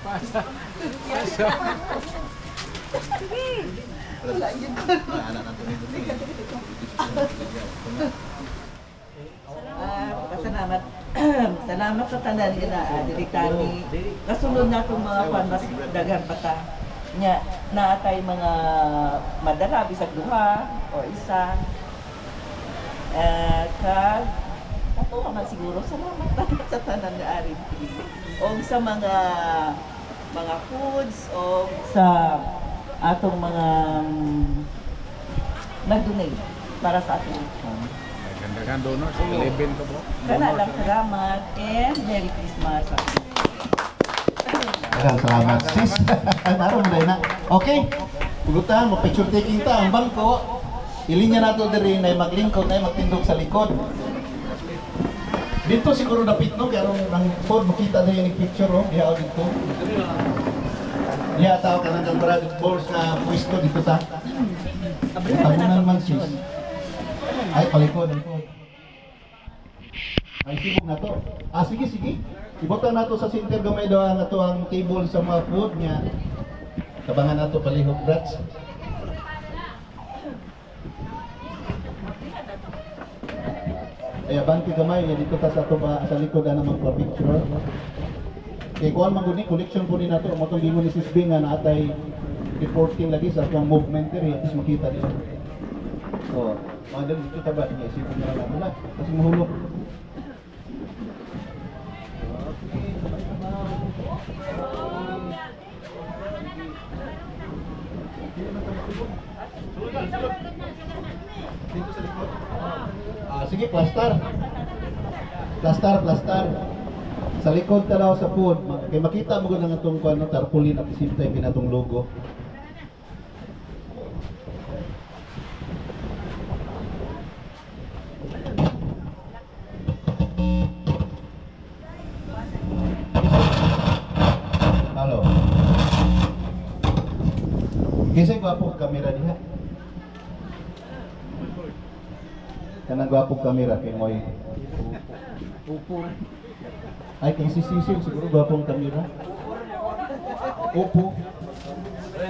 Pasa. Pasa. Salamat. Salamat sa tanan nga dili kami. Kasunod na itong mga pan mas daghan pa ta. Nya naatay mga madala bisag duha o isa. Kag ato man siguro salamat sa tanan nga ari. O sa mga foods o sa atong mga nag-donate para sa ating Ganda-ganda donor. Sa 11 ka po. kana lang salamat and Merry Christmas. Daghang salamat sis. Naroon mo na. Okay. Pulutan mo picture taking ta ang bangko. Ilinya nato diri na maglingkod na magtindog sa likod. Dito siguro dapit no kaya nang phone makita na yung picture oh. Diha dito. Diha tao ka nang brad balls na pwesto dito ta. Tabunan man sis. Ay palikod. Ay sibog na to. Sige sige. Ibotan nato sa center gamay daw ang ato ang table sa mga food niya. Tabangan nato palihog brats. Ay abanti gamay ya dito ta sa ato sa likod ana magpa-picture. Kay kuan man gud ni collection po ni nato mo tong gingon ni Sis Bing nga naatay reporting lagi sa atong movement diri at least makita nila. Oh, madam dito ta ba ni isipon na lang na kasi mahulog. Dito sa likod. Sige, plaster. Plaster. Sa likod talaw sa food. Kay makita mo gud ang atong kuan tarpaulin at same time pinatong logo. Halo. Kisay gwapo kamera diha. Kanang gwapong kamera kay moy upo. Ay kay sisisil siguro gwapong kamera. Upo.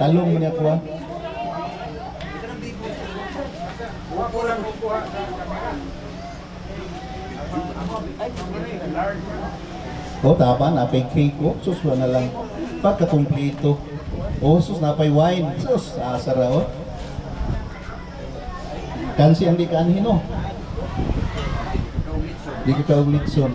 Talong mo niya kuha. Upo lang kukuha sa kamera. O tapa na pay cake ko. Sus na lang pagka-kompleto. O sus na pay wine. Sus asara o. Kansi ang di kaanhin no. Di kita umitson.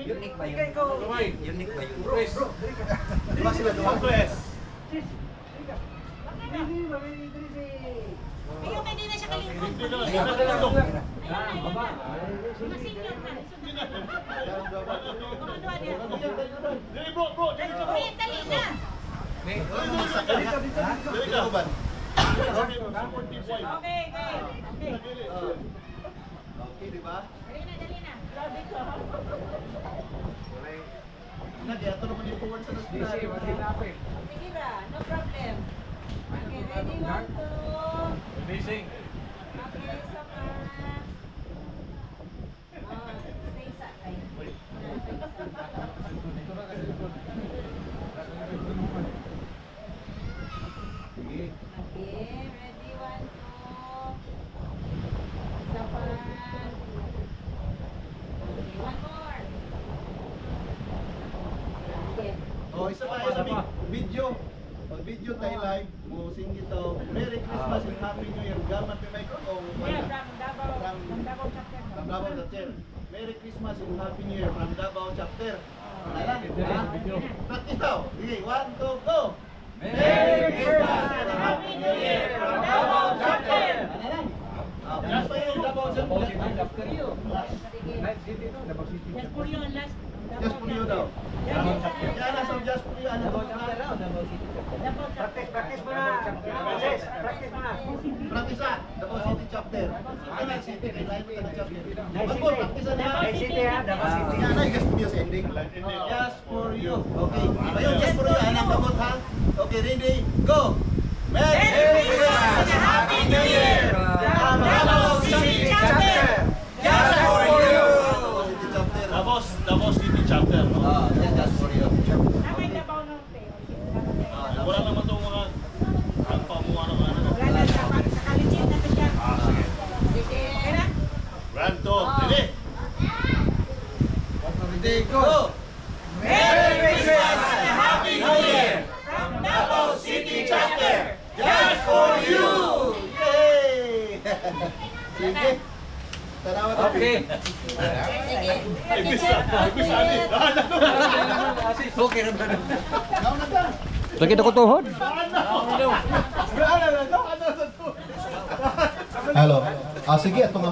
Unique ba yun? Unique ba yun? Diba sila doon? Ayaw ka din na siya kalingkod. Masingyan na. Dali na. Okay. Okay, diba? Dali na. Di ato naman yung forward sa nasunod. Sige ba, no problem. Okay, ready, 1, 2. Amazing. Okay, so stay sa kayo. Okay, ready, 1, 2. Isa pa. Okay, one more. Okay. Oh, isa pa video. Pag video tayo live, mo sing ito. Merry Christmas and Happy New Year. Gaman pa may ko o Yeah, from Davao chapter. from Davao chapter. Merry Christmas and Happy New Year from Davao chapter. Alam, Video. Practice daw. Okay, 1, 2, go. Just for you, last. Just for you daw. Yan nasa just for you ano. Practice mo na. Practice mo na. Practice na. Davao City chapter. Ano city kay lain ka na chapter. Magbo practice na. Davao City ha, Davao City. Yan ay just for you sa ending. Just for you. Okay. Ayun just for you anang kabot ha. Okay, ready? Go. Merry Christmas and Happy New Year. Davao City chapter. Just for you. City chapter. Davao City chapter, no? Yan just for you. Nakay Davao ng tayo. Wala naman itong mga ang pamuha ng ano. Wala na dapat. Nakaligid na ito dyan. Sige. Sige. Kaya? Round 2, ready? Ready, go. Merry Christmas and Happy New Year. From Davao City chapter. Just for you. Yay! Sige. Salamat. Okay. Ibis ani. Okay na ba? Sakit ako tuhod. Hello. Sige, atong